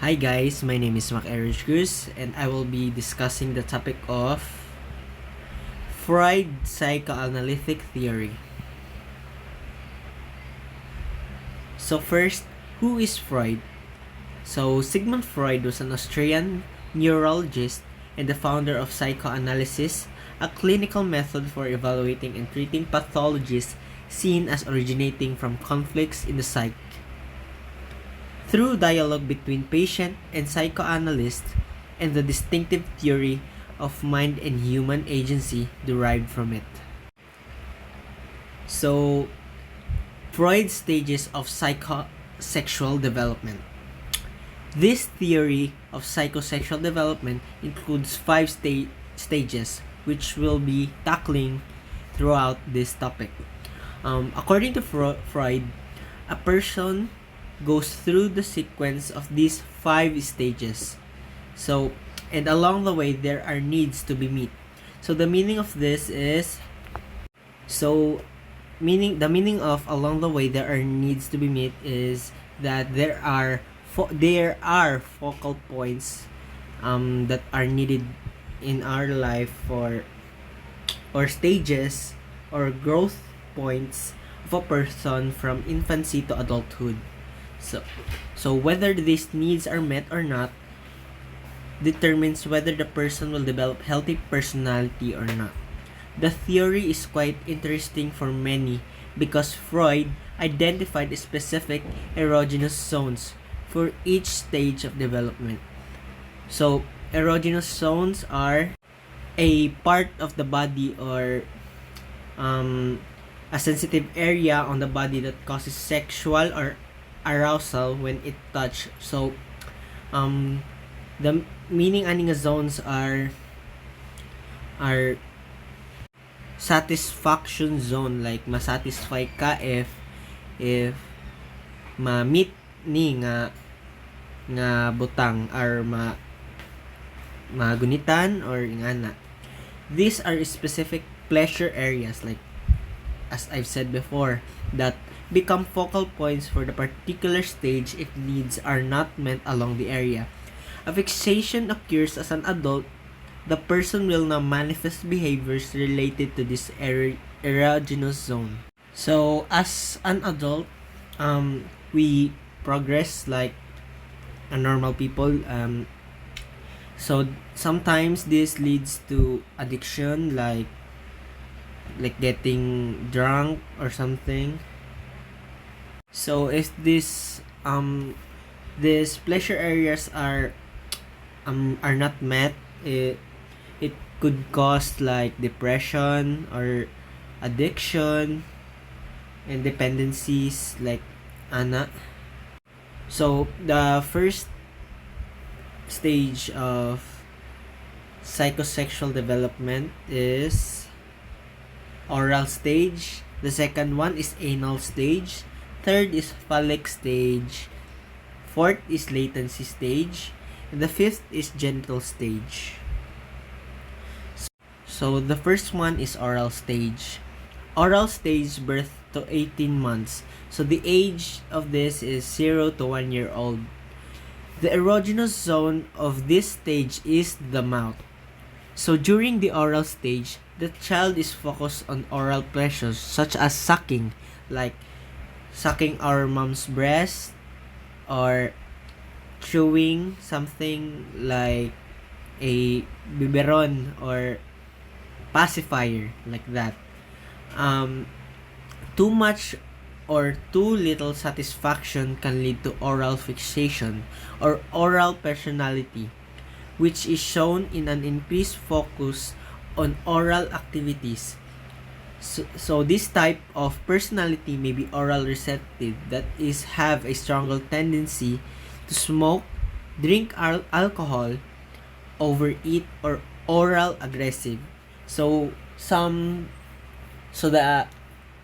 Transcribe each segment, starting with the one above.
Hi guys, my name is Mac Cruz and I will be discussing the topic of Freud psychoanalytic theory. So first, who is Freud? So Sigmund Freud was an Austrian neurologist and the founder of psychoanalysis, a clinical method for evaluating and treating pathologies seen as originating from conflicts in the psyche. Through dialogue between patient and psychoanalyst and the distinctive theory of mind and human agency derived from it. So, Freud's stages of psychosexual development. This theory of psychosexual development includes five stages, which we'll be tackling throughout this topic. According to Freud, a person goes through the sequence of these five stages. So, and along the way, there are needs to be met. So, the meaning of this is, the meaning of along the way there are needs to be met is that there are focal points that are needed in our life or stages or growth points of a person from infancy to adulthood. So whether these needs are met or not determines whether the person will develop healthy personality or not. The theory is quite interesting for many because Freud identified specific erogenous zones for each stage of development. So, erogenous zones are a part of the body or a sensitive area on the body that causes sexual or arousal when it touch. So, the meaning ani nga zones are satisfaction zone, like masatisfy ka if ma-meet ni nga butang or magunitan or ingana. These are specific pleasure areas, like as I've said before, that become focal points for the particular stage if needs are not met along the area. A fixation occurs as an adult. The person will now manifest behaviors related to this erogenous zone. So, as an adult, we progress like a normal people. So sometimes this leads to addiction, like getting drunk or something. So if these pleasure areas are not met, it could cause like depression or addiction and dependencies like ana. So the first stage of psychosexual development is oral stage. The second one is anal stage. Third is phallic stage. Fourth is latency stage. And the fifth is genital stage. So the first one is oral stage. Oral stage, birth to 18 months. So the age of this is 0 to 1 year old. The erogenous zone of this stage is the mouth. So during the oral stage, the child is focused on oral pleasures such as sucking, like sucking our mom's breast, or chewing something like a biberon or pacifier, like that. Too much or too little satisfaction can lead to oral fixation or oral personality, which is shown in an increased focus on oral activities. So this type of personality may be oral receptive, that is, have a stronger tendency to smoke, drink alcohol, overeat, or oral aggressive. So the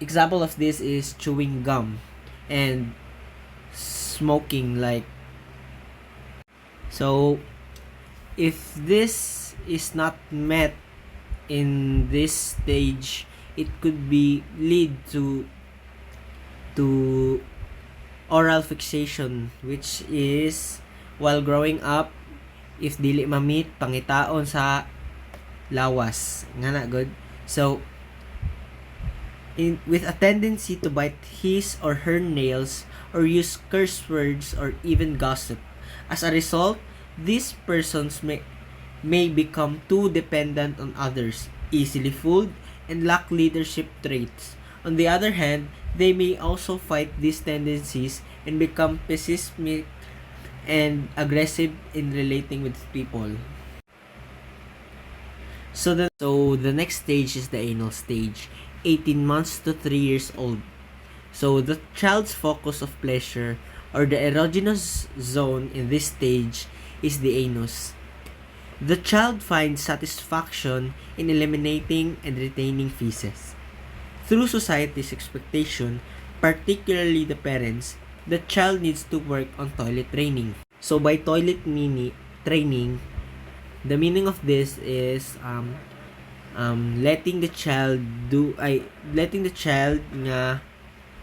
example of this is chewing gum and smoking, like. So if this is not met in this stage, it could be lead to oral fixation, which is while growing up, if dili ma-meet, pangitaon sa lawas nga na good. So with a tendency to bite his or her nails or use curse words or even gossip. As a result, these persons may become too dependent on others, easily fooled, and lack leadership traits. On the other hand, they may also fight these tendencies and become pessimistic and aggressive in relating with people. So the next stage is the anal stage, 18 months to 3 years old. So the child's focus of pleasure or the erogenous zone in this stage is the anus. The child finds satisfaction in eliminating and retaining feces. Through society's expectation, particularly the parents, the child needs to work on toilet training. So by toilet training, the meaning of this is letting the child nga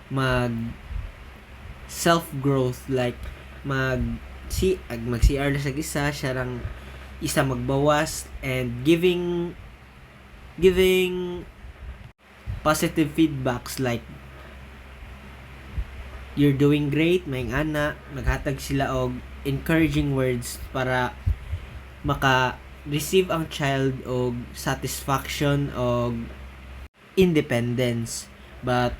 mag self growth, like mag CR na sa isa siya rang isa magbawas and giving positive feedbacks like you're doing great, may ana, naghatag sila og encouraging words para maka-receive ang child og satisfaction og independence. But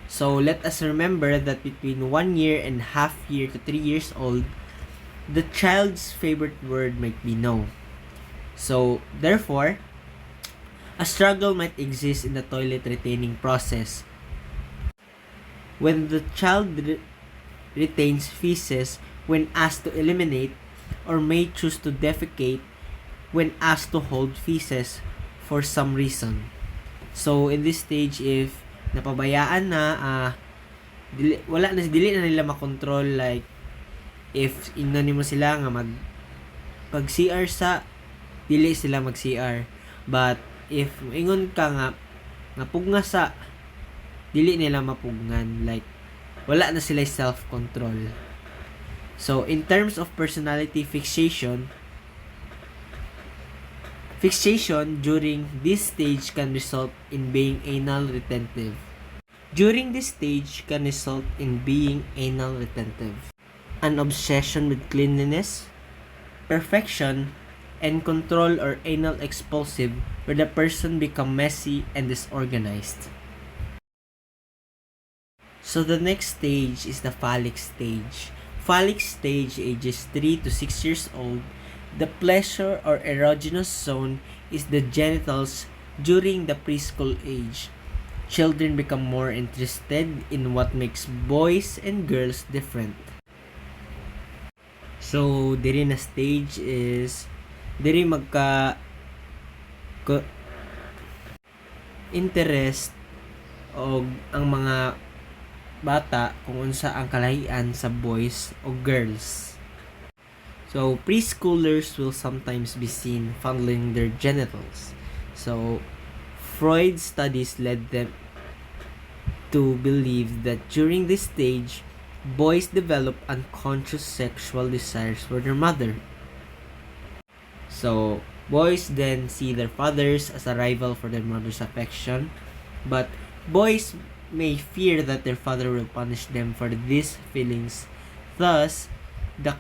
so let us remember that between 1 year and half year to 3 years old, the child's favorite word might be no. So therefore, a struggle might exist in the toilet retaining process. When the child retains feces when asked to eliminate, or may choose to defecate when asked to hold feces for some reason. So in this stage, if napabayaan na dili na nila makontrol, like if ingnan nimo sila nga pag CR sa dili sila mag CR, but if ingon ka nga pugna sa dili nila mapugnan, like wala na sila self control. So in terms of personality fixation during this stage can result in being anal retentive. An obsession with cleanliness, perfection, and control, or anal expulsive, where the person become messy and disorganized. So the next stage is the phallic stage. Phallic stage ages 3 to 6 years old. The pleasure or erogenous zone is the genitals during the preschool age. Children become more interested in what makes boys and girls different. So, diri na stage is diri interest o ang mga bata kung unsa ang kalahian sa boys o girls. So, preschoolers will sometimes be seen fondling their genitals. So, Freud's studies led them to believe that during this stage, boys develop unconscious sexual desires for their mother. So, boys then see their fathers as a rival for their mother's affection, but boys may fear that their father will punish them for these feelings. Thus, the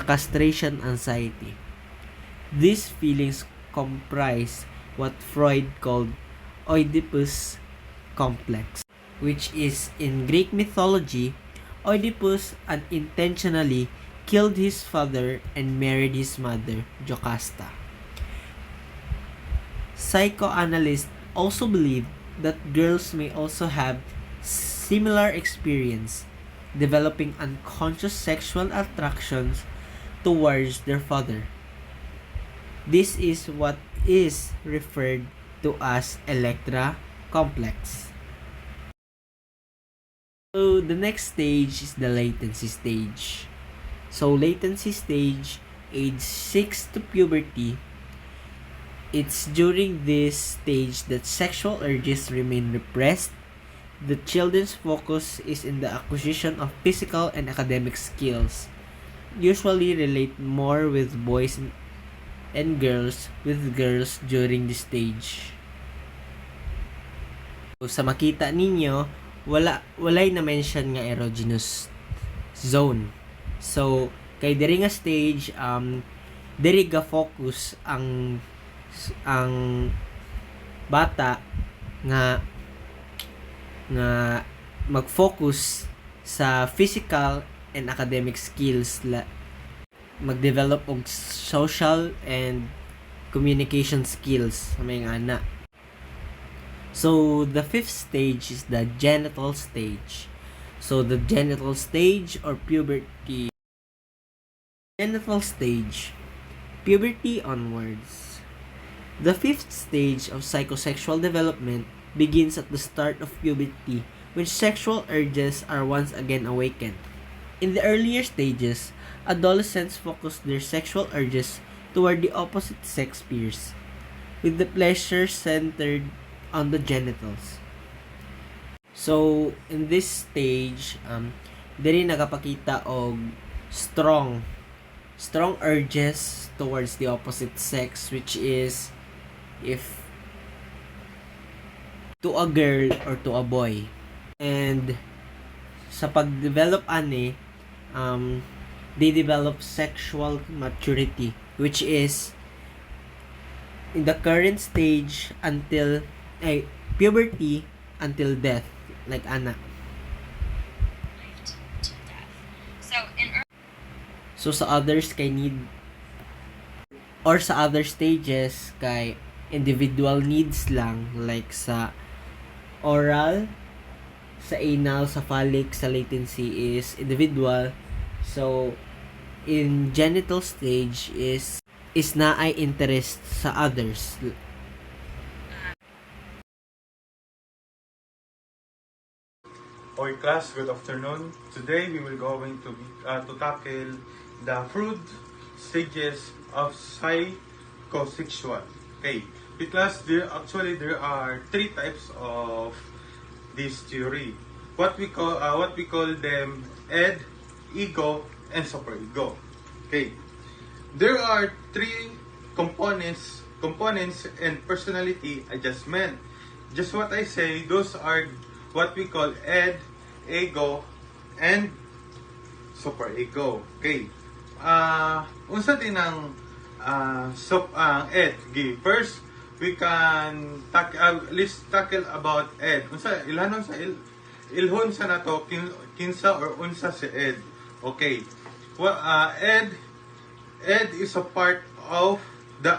castration anxiety. These feelings comprise what Freud called Oedipus complex, which is in Greek mythology, Oedipus unintentionally killed his father and married his mother, Jocasta. Psychoanalysts also believe that girls may also have similar experience, developing unconscious sexual attractions towards their father. This is what is referred to as Electra complex. So the next stage is the latency stage. So latency stage, age 6 to puberty. It's during this stage that sexual urges remain repressed. The children's focus is in the acquisition of physical and academic skills. usually relate more with boys and girls with girls during this stage. So, sa makita ninyo, walay na mention nga erogenous zone. So, kay diri nga stage, diri ga focus ang bata nga mag-focus sa physical and academic skills, mag-develop og social and communication skills sa mga ana. So, the fifth stage is the genital stage. So, the genital stage or puberty. Genital stage, puberty onwards. The fifth stage of psychosexual development begins at the start of puberty, when sexual urges are once again awakened. In the earlier stages, adolescents focus their sexual urges toward the opposite sex peers, with the pleasure centered on the genitals. So, in this stage, diri nagapakita og strong urges towards the opposite sex, which is if to a girl or to a boy. And sa pagdevelop ani, they develop sexual maturity, which is in the current stage until puberty until death, like ana. So sa others kay need, or sa other stages kay individual needs lang, like sa oral, sa anal, sa phallic, sa latency is individual. So in genital stage is na ay interest sa others. Okay class, good afternoon. Today we will going to tackle the Freud stages of psychosexual. Okay, because there are three types of this theory. What we call them id, ego, and superego. Okay, there are three components and personality adjustment. Just what I say, those are what we call id, ego, and superego. Okay. Unsa din ang ed? Okay. First, we can let's tackle about ed. Unsa ilhanon sa ilhon sa nato kinsa or unsa si ed. Okay. Well, ed is a part of the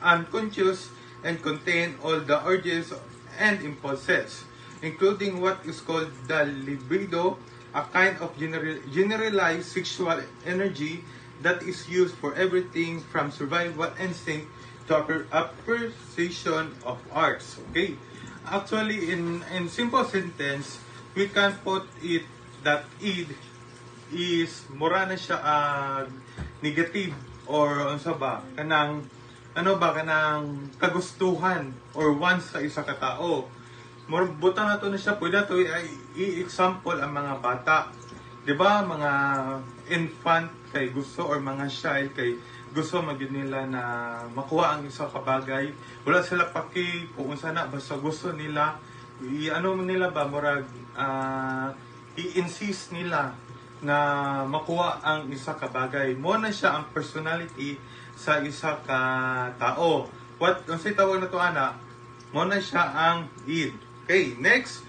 unconscious and contain all the urges and impulses, including what is called the libido, a kind of generalized sexual energy that is used for everything from survival instinct to appreciation of arts. Okay, actually, in simple sentence, we can put it that id is mura na siya negative or unsa ba kanang kagustuhan or wants sa isa ka tao. Buta na to na siya, pwede to i-example ang mga bata. 'Di ba? Mga infant kay gusto or mga child kay gusto magyud nila na makuha ang isa ka bagay. Wala sila paki kung unsa na, basta gusto nila nila ba murag i-insist nila na makuha ang isa ka bagay. Mo na siya ang personality sa isa ka tao. What unsay tawag na to ana? Mo na siya ang id. Okay, next.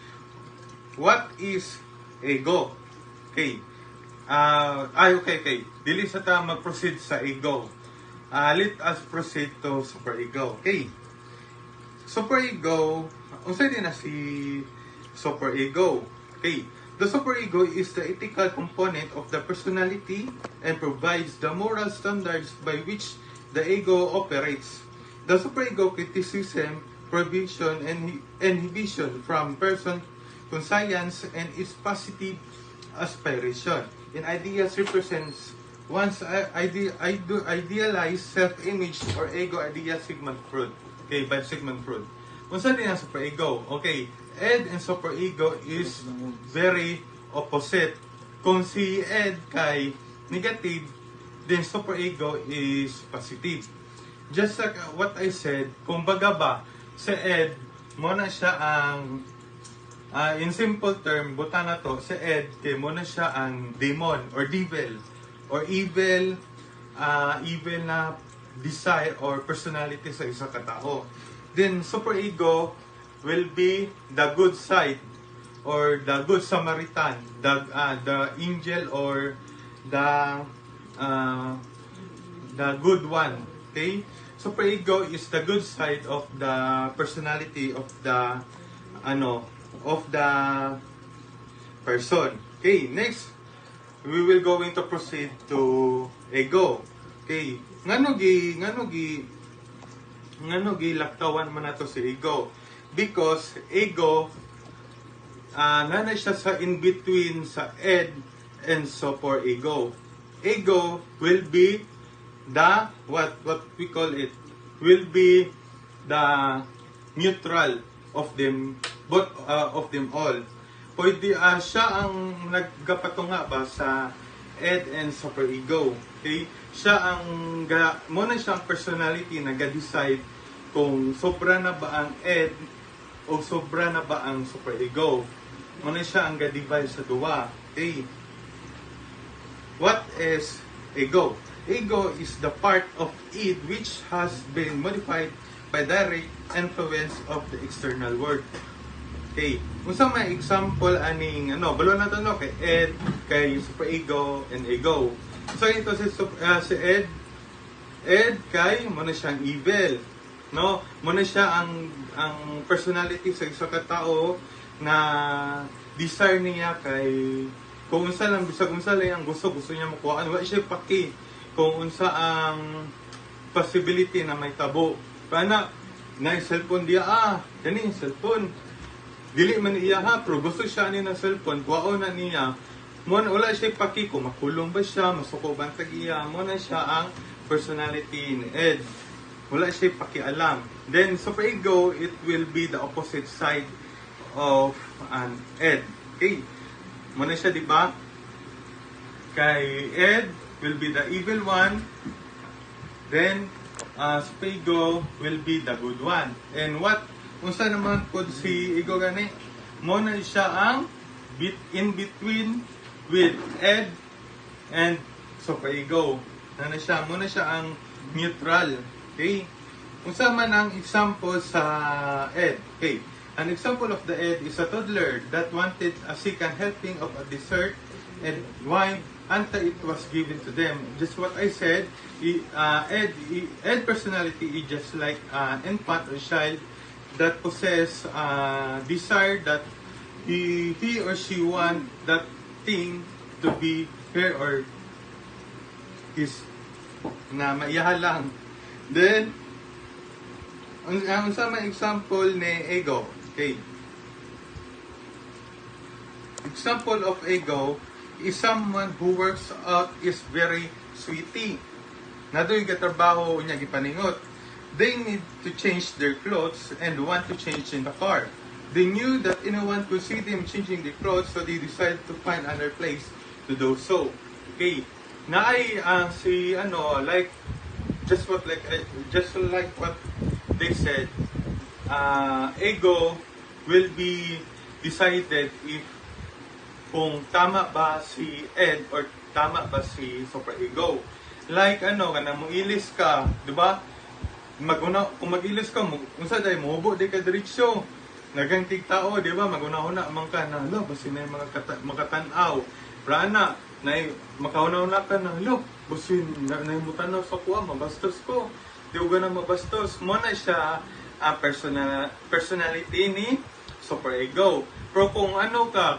What is ego? Okay. Okay. Dili sa ta mag-proceed sa ego. Let us proceed to superego. Okay. Superego, unsay din na si superego? Okay. The superego is the ethical component of the personality and provides the moral standards by which the ego operates. The superego criticism, prohibition, and inhibition from person conscience and its positive aspiration. In ideas represents one's idealized self-image or ego idea Sigmund Freud. Okay, by Sigmund Freud. Unsa din ang superego? Okay, ed and superego is very opposite. Kung si ed kay negative, then superego is positive. Just like what I said, kumbaga ba, sa Ed, muna siya ang, in simple term, buta na to, sa Ed, kay muna siya ang demon or devil, or evil, evil na desire or personality sa isang katao. Then, superego will be the good side or the good Samaritan, the angel or the good one. Okay? Superego is the good side of the personality of the person. Okay, next we will going to proceed to ego. Okay, ngano gi laktawan man nato si ego, because ego nanay siya sa in between sa ed and superego. Ego will be the what we call it, will be the neutral of them, both of them all. Pwede siya ang naggapatunga ba sa ed and superego. Okay, siya ang muna siyang personality na ga-decide kung sobra na ba ang ed o sobra na ba ang superego. Muna siya ang ga-divide sa duwa. Okay, what is ego? Ego is the part of id which has been modified by direct influence of the external world. Okay, unsa may example aning balo na to no kay ed, kay superego and ego. So ito si ed kay mo na siyang evil, no? Mo na siya ang personality sa isa ka tao na desire niya kay kung unsa lang bisag unsa lang ang gusto niya makuha, wa siya paki kung unsa ang possibility na may tabo. Pana na cellphone dia kani cellphone dili man iya pero gusto siya ni na cellphone, kuwaon na niya. Mo wala siya paki kung makulong ba siya, masuko ba ang tag-iya. Mo na siya ang personality ni Ed. Wala siya pakialam. Then superego, it will be the opposite side of an Ed. Okay, mo na siya, di ba? Kay Ed will be the evil one. Then superego will be the good one. And what unsa naman pod si ego gani? Mo na siya ang in between with ed and superego. Na siya mo na siya ang neutral. Okay? Unsa man ang example sa ed? Okay. An example of the ed is a toddler that wanted a second helping of a dessert and wine until it was given to them. Just what I said, ed personality is just like an infant or child that possess desire that he or she want that thing to be her or his na maiyaha lang. Then ang sa mga example ni ego. Okay, example of ego is someone who works out is very sweetie. Nadoy gatrabaho niya gipaningot. They need to change their clothes and want to change in the car. They knew that anyone could see them changing their clothes, so they decided to find another place to do so. Okay. Naay si like just like what they said, ego will be decided if kung tama ba si ed or tama ba si superego. Like kana mo ilis ka, di ba? Kung mag-ilis ka, unsa day mohubo di ka diretsyo. Nagang tigtao, di ba? Maguna-una man ka na, lo, basi na yung makatanaw. Prana, na makahuna-una ka na, lo, basi na yung mutanaw sa kuha, mabastos ko. Di ko na mabastos. Muna siya ang personality ni superego. Pero kung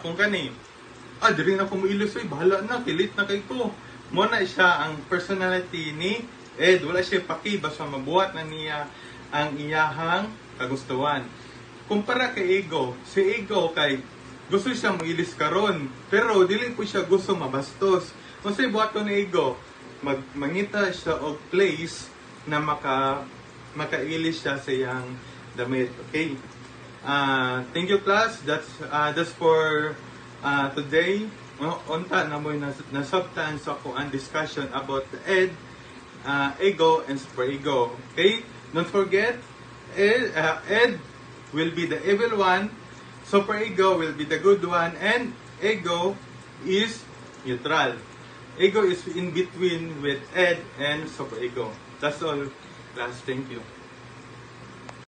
kung kani, diri na ko mo-ilis, bahala na, kilit na kay ko. Muna siya ang personality ni ed. Wala siya paki, basta mabuhat na niya ang iyahang kagustuhan. Kumpara kay ego, si ego kay gusto siya mailis karon, pero dili po siya gusto mabastos. Kung sa'y buhat ko ni ego, mangita siya og place na makailis siya sa iyang damit. Okay? Thank you class. That's for today. unta na mo na substance ako ang discussion about the id, ego, and superego. Okay? Don't forget, id will be the evil one, superego will be the good one, and ego is neutral. Ego is in between with id and superego. That's all, class. Thank you.